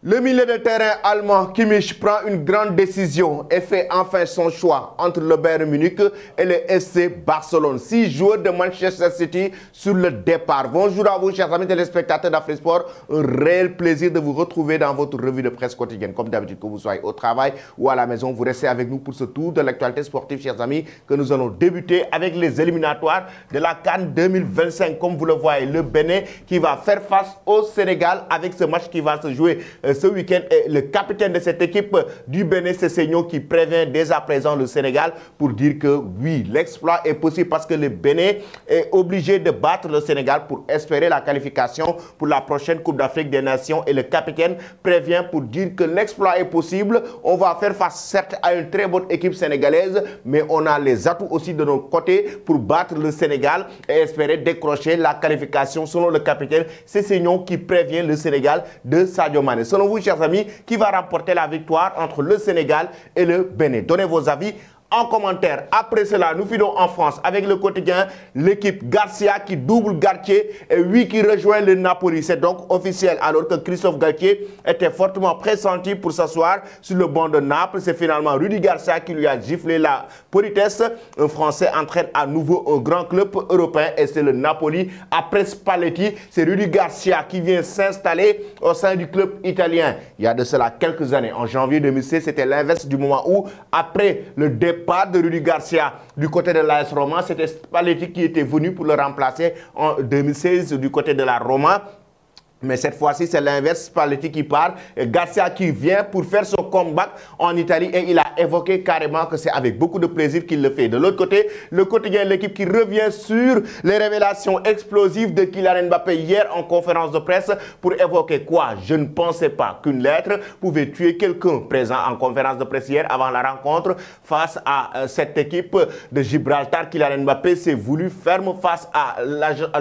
Le milieu de terrain allemand Kimmich prend une grande décision et fait enfin son choix entre le Bayern Munich et le FC Barcelone. 6 joueurs de Manchester City sur le départ. Bonjour à vous, chers amis téléspectateurs d'Afrique Sport. Un réel plaisir de vous retrouver dans votre revue de presse quotidienne. Comme d'habitude, que vous soyez au travail ou à la maison, vous restez avec nous pour ce tour de l'actualité sportive, chers amis, que nous allons débuter avec les éliminatoires de la CAN 2025. Comme vous le voyez, le Bénin qui va faire face au Sénégal avec ce match qui va se jouer ce week-end. Et le capitaine de cette équipe du Bénin, c'est Seignon, qui prévient dès à présent le Sénégal pour dire que oui, l'exploit est possible parce que le Bénin est obligé de battre le Sénégal pour espérer la qualification pour la prochaine Coupe d'Afrique des Nations. Et le capitaine prévient pour dire que l'exploit est possible. On va faire face certes à une très bonne équipe sénégalaise, mais on a les atouts aussi de notre côté pour battre le Sénégal et espérer décrocher la qualification. Selon le capitaine, c'est Seignon qui prévient le Sénégal de Sadio Mané. Selon vous, chers amis, qui va remporter la victoire entre le Sénégal et le Bénin? Donnez vos avis en commentaire. Après cela, nous filons en France avec le quotidien, l'équipe Garcia qui double Galtier et oui qui rejoint le Napoli. C'est donc officiel alors que Christophe Galtier était fortement pressenti pour s'asseoir sur le banc de Naples. C'est finalement Rudy Garcia qui lui a giflé la politesse. Un Français entraîne à nouveau un grand club européen et c'est le Napoli. Après Spalletti, c'est Rudy Garcia qui vient s'installer au sein du club italien. Il y a de cela quelques années, en janvier 2016, c'était l'inverse du moment où, après le départ de Rudy Garcia du côté de l'AS Roma, c'était Spalletti qui était venu pour le remplacer en 2016 du côté de la Roma. Mais cette fois-ci, c'est l'inverse, Spalletti qui part, et Garcia qui vient pour faire son comeback en Italie. Et il a évoqué carrément que c'est avec beaucoup de plaisir qu'il le fait. De l'autre côté, le quotidien, l'équipe qui revient sur les révélations explosives de Kylian Mbappé hier en conférence de presse pour évoquer quoi? Je ne pensais pas qu'une lettre pouvait tuer quelqu'un. Présent en conférence de presse hier avant la rencontre face à cette équipe de Gibraltar. Kylian Mbappé s'est voulu ferme face à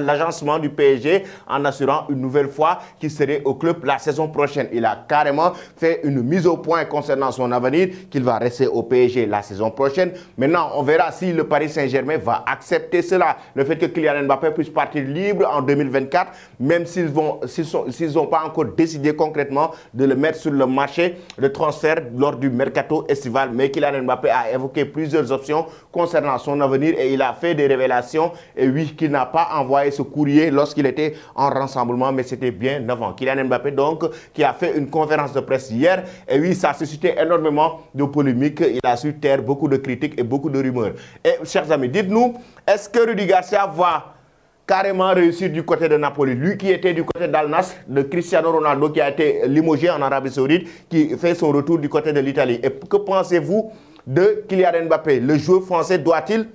l'agencement du PSG en assurant une nouvelle fois qui serait au club la saison prochaine. Il a carrément fait une mise au point concernant son avenir, qu'il va rester au PSG la saison prochaine. Maintenant, on verra si le Paris Saint-Germain va accepter cela. Le fait que Kylian Mbappé puisse partir libre en 2024, même s'ils n'ont pas encore décidé concrètement de le mettre sur le marché de transfert lors du mercato estival. Mais Kylian Mbappé a évoqué plusieurs options concernant son avenir et il a fait des révélations. Et oui, qu'il n'a pas envoyé ce courrier lorsqu'il était en rassemblement, mais c'était bien avant. Kylian Mbappé donc qui a fait une conférence de presse hier et oui, ça a suscité énormément de polémiques. Il a su taire beaucoup de critiques et beaucoup de rumeurs. Et chers amis, dites-nous, est-ce que Rudy Garcia va carrément réussir du côté de Napoli? Lui qui était du côté d'Al Nassr, de Cristiano Ronaldo qui a été limogé en Arabie Saoudite, qui fait son retour du côté de l'Italie. Et que pensez-vous de Kylian Mbappé? Le joueur français doit-il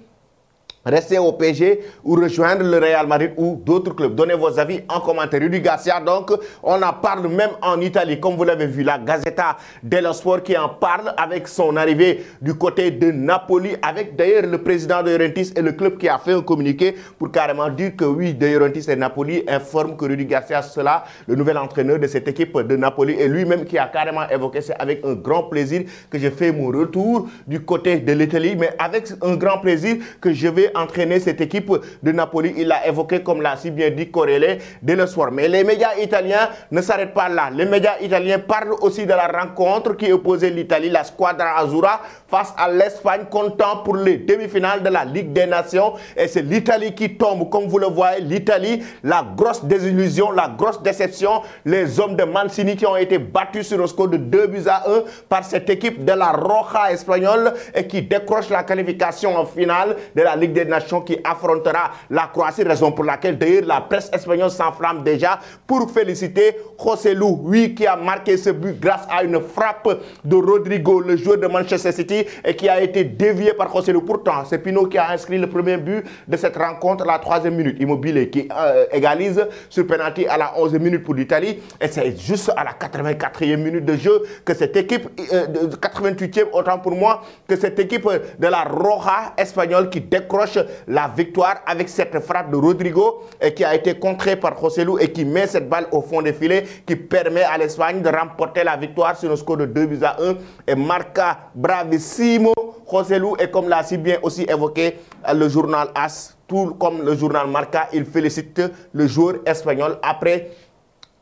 rester au PSG ou rejoindre le Real Madrid ou d'autres clubs? Donnez vos avis en commentaire. Rudy Garcia, donc, on en parle même en Italie, comme vous l'avez vu, la Gazzetta dello Sport qui en parle avec son arrivée du côté de Napoli, avec d'ailleurs le président de Juventus et le club qui a fait un communiqué pour carrément dire que oui, de Juventus et Napoli informent que Rudy Garcia sera le nouvel entraîneur de cette équipe de Napoli et lui-même qui a carrément évoqué, c'est avec un grand plaisir que je fais mon retour du côté de l'Italie, mais avec un grand plaisir que je vais entraîner cette équipe de Napoli. Il l'a évoqué, comme l'a si bien dit Corrélé dès le soir. Mais les médias italiens ne s'arrêtent pas là. Les médias italiens parlent aussi de la rencontre qui opposait l'Italie, la Squadra Azzurra, face à l'Espagne, comptant pour les demi-finales de la Ligue des Nations. Et c'est l'Italie qui tombe, comme vous le voyez. L'Italie, la grosse désillusion, la grosse déception. Les hommes de Mancini qui ont été battus sur un score de 2-1 par cette équipe de la Roja espagnole et qui décroche la qualification en finale de la Ligue des Nations qui affrontera la Croatie, raison pour laquelle d'ailleurs la presse espagnole s'enflamme déjà pour féliciter José Lu, oui, qui a marqué ce but grâce à une frappe de Rodrigo, le joueur de Manchester City, et qui a été dévié par José Lu. Pourtant, c'est Pino qui a inscrit le premier but de cette rencontre à la 3e minute. Immobilier qui égalise sur penalty à la 11e minute pour l'Italie, et c'est juste à la 84e minute de jeu que cette équipe, 88e autant pour moi, que cette équipe de la Roja espagnole qui décroche la victoire avec cette frappe de Rodrigo et qui a été contrée par José Lu et qui met cette balle au fond des filets qui permet à l'Espagne de remporter la victoire sur un score de 2-1 et marca bravissimo José Lu. Et comme l'a si bien aussi évoqué le journal AS, tout comme le journal Marca, il félicite le joueur espagnol après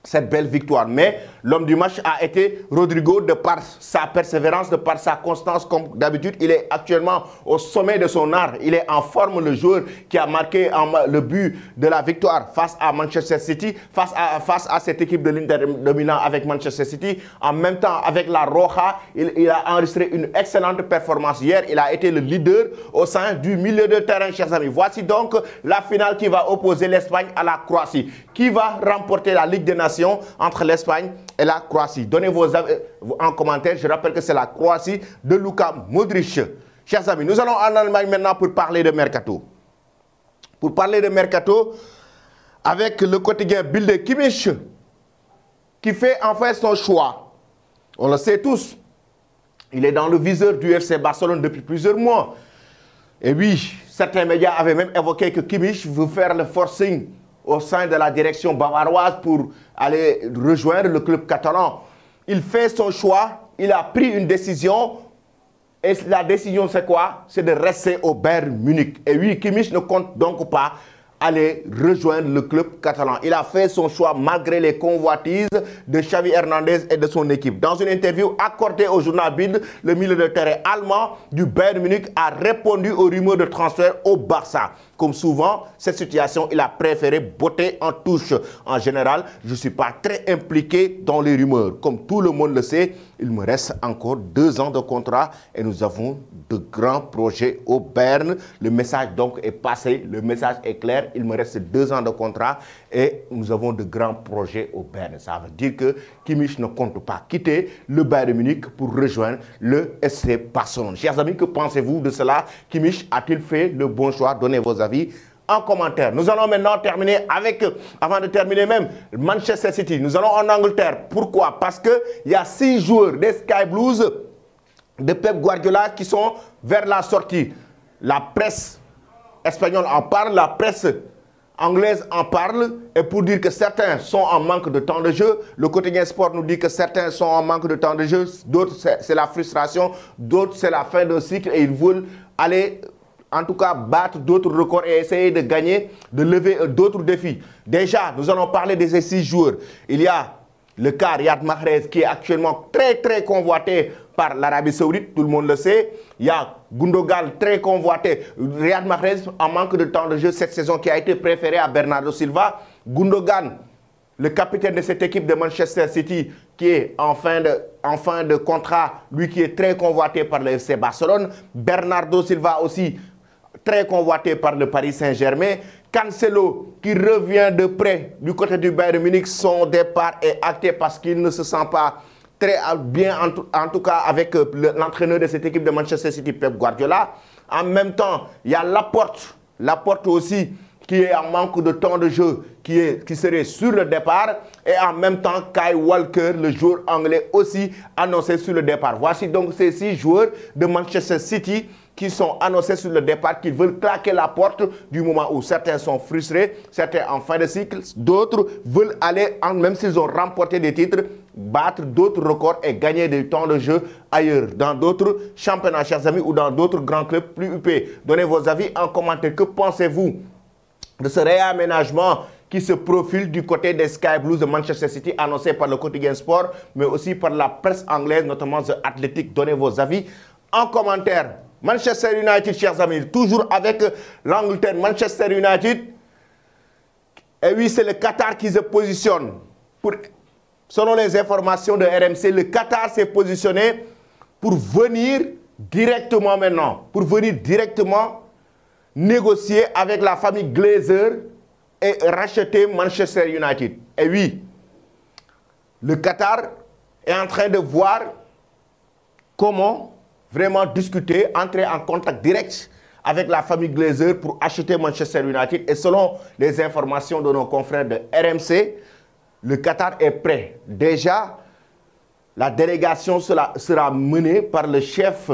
cette belle victoire. Mais l'homme du match a été Rodrigo de par sa persévérance, de par sa constance comme d'habitude. Il est actuellement au sommet de son art. Il est en forme, le joueur qui a marqué le but de la victoire face à Manchester City, face à cette équipe de l'Inter de Milan avec Manchester City. En même temps, avec la Roja, il a enregistré une excellente performance. Hier, il a été le leader au sein du milieu de terrain, chers amis. Voici donc la finale qui va opposer l'Espagne à la Croatie. Qui va remporter la Ligue des Nations entre l'Espagne et la Croatie? Donnez vos avis en commentaire. Je rappelle que c'est la Croatie de Luka Modric. Chers amis, nous allons en Allemagne maintenant pour parler de Mercato. Pour parler de Mercato avec le quotidien Bild Kimmich qui fait enfin son choix. On le sait tous. Il est dans le viseur du FC Barcelone depuis plusieurs mois. Et oui, certains médias avaient même évoqué que Kimmich veut faire le forcing au sein de la direction bavaroise pour aller rejoindre le club catalan. Il fait son choix, il a pris une décision. Et la décision, c'est quoi? C'est de rester au Bayern Munich. Et oui, Kimmich ne compte donc pas aller rejoindre le club catalan. Il a fait son choix malgré les convoitises de Xavi Hernandez et de son équipe. Dans une interview accordée au journal Bild, le milieu de terrain allemand du Bayern Munich a répondu aux rumeurs de transfert au Barça. Comme souvent, cette situation, il a préféré botter en touche. En général, je ne suis pas très impliqué dans les rumeurs. Comme tout le monde le sait, il me reste encore 2 ans de contrat et nous avons de grands projets au Bayern. Le message donc est passé, le message est clair. Il me reste 2 ans de contrat et nous avons de grands projets au Bayern. Ça veut dire que Kimmich ne compte pas quitter le Bayern Munich pour rejoindre le FC Barcelone. Chers amis, que pensez-vous de cela? Kimmich a-t-il fait le bon choix? Donnez vos avis en commentaire. Nous allons maintenant terminer avec, avant de terminer même, Manchester City. Nous allons en Angleterre. Pourquoi? Parce qu'il y a 6 joueurs des Sky Blues de Pep Guardiola qui sont vers la sortie. La presse espagnole en parle, la presse anglaise en parle, et pour dire que certains sont en manque de temps de jeu, le quotidien sport nous dit que certains sont en manque de temps de jeu, d'autres c'est la frustration, d'autres c'est la fin d'un cycle et ils veulent aller en tout cas battre d'autres records et essayer de gagner, de lever d'autres défis. Déjà, nous allons parler de ces 6 joueurs. Il y a le cas Riyad Mahrez qui est actuellement très convoité par l'Arabie Saoudite, tout le monde le sait. Il y a Gundogan très convoité. Riyad Mahrez en manque de temps de jeu cette saison qui a été préféré à Bernardo Silva. Gundogan, le capitaine de cette équipe de Manchester City qui est en fin de contrat, lui qui est très convoité par le FC Barcelone. Bernardo Silva aussi très convoité par le Paris Saint-Germain. Cancelo qui revient de près du côté du Bayern Munich, son départ est acté parce qu'il ne se sent pas très bien, en tout cas avec l'entraîneur de cette équipe de Manchester City, Pep Guardiola. En même temps, il y a Laporte aussi, qui est en manque de temps de jeu, qui serait sur le départ. Et en même temps, Kyle Walker, le joueur anglais, aussi annoncé sur le départ. Voici donc ces 6 joueurs de Manchester City qui sont annoncés sur le départ, qui veulent claquer la porte du moment où certains sont frustrés, certains en fin de cycle, d'autres veulent aller, même s'ils ont remporté des titres, battre d'autres records et gagner du temps de jeu ailleurs, dans d'autres championnats, chers amis, ou dans d'autres grands clubs plus huppés. Donnez vos avis en commentaire. Que pensez-vous de ce réaménagement qui se profile du côté des Sky Blues de Manchester City, annoncé par le quotidien sport, mais aussi par la presse anglaise, notamment The Athletic? Donnez vos avis en commentaire. Manchester United, chers amis, toujours avec l'Angleterre, Manchester United. Et oui, c'est le Qatar qui se positionne. Selon les informations de RMC, le Qatar s'est positionné pour venir directement maintenant, pour venir directement négocier avec la famille Glazer et racheter Manchester United. Et oui, le Qatar est en train de voir comment vraiment discuter, entrer en contact direct avec la famille Glazer pour acheter Manchester United. Et selon les informations de nos confrères de RMC, le Qatar est prêt. Déjà, la délégation sera menée par le chef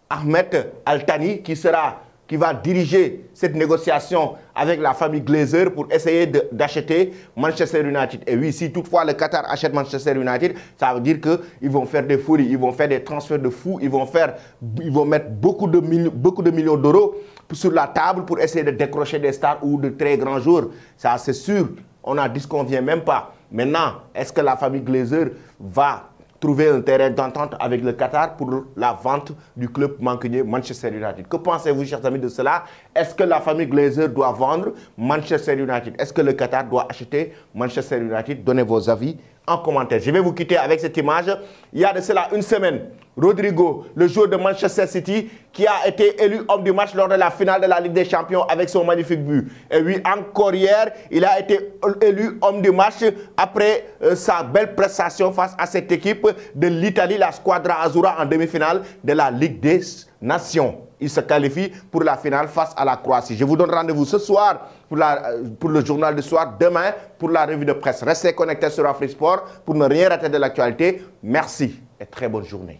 Ahmed Al-Thani qui va diriger cette négociation avec la famille Glazer pour essayer d'acheter Manchester United. Et oui, si toutefois le Qatar achète Manchester United, ça veut dire qu'ils vont faire des folies, ils vont faire des transferts de fous, ils vont mettre beaucoup de millions d'euros sur la table pour essayer de décrocher des stars ou de très grands joueurs. Ça, c'est sûr, on n'en disconvient même pas. Maintenant, est-ce que la famille Glazer va trouver un terrain d'entente avec le Qatar pour la vente du club mancunien Manchester United? Que pensez-vous, chers amis, de cela? Est-ce que la famille Glazer doit vendre Manchester United? Est-ce que le Qatar doit acheter Manchester United? Donnez vos avis en commentaire. Je vais vous quitter avec cette image. Il y a de cela une semaine, Rodrigo, le joueur de Manchester City, qui a été élu homme du match lors de la finale de la Ligue des Champions avec son magnifique but. Et oui, encore hier, il a été élu homme du match après sa belle prestation face à cette équipe de l'Italie, la Squadra Azzurra, en demi-finale de la Ligue des Nations. Il se qualifie pour la finale face à la Croatie. Je vous donne rendez-vous ce soir pour le journal du soir, demain pour la revue de presse. Restez connectés sur Afrisport pour ne rien rater de l'actualité. Merci et très bonne journée.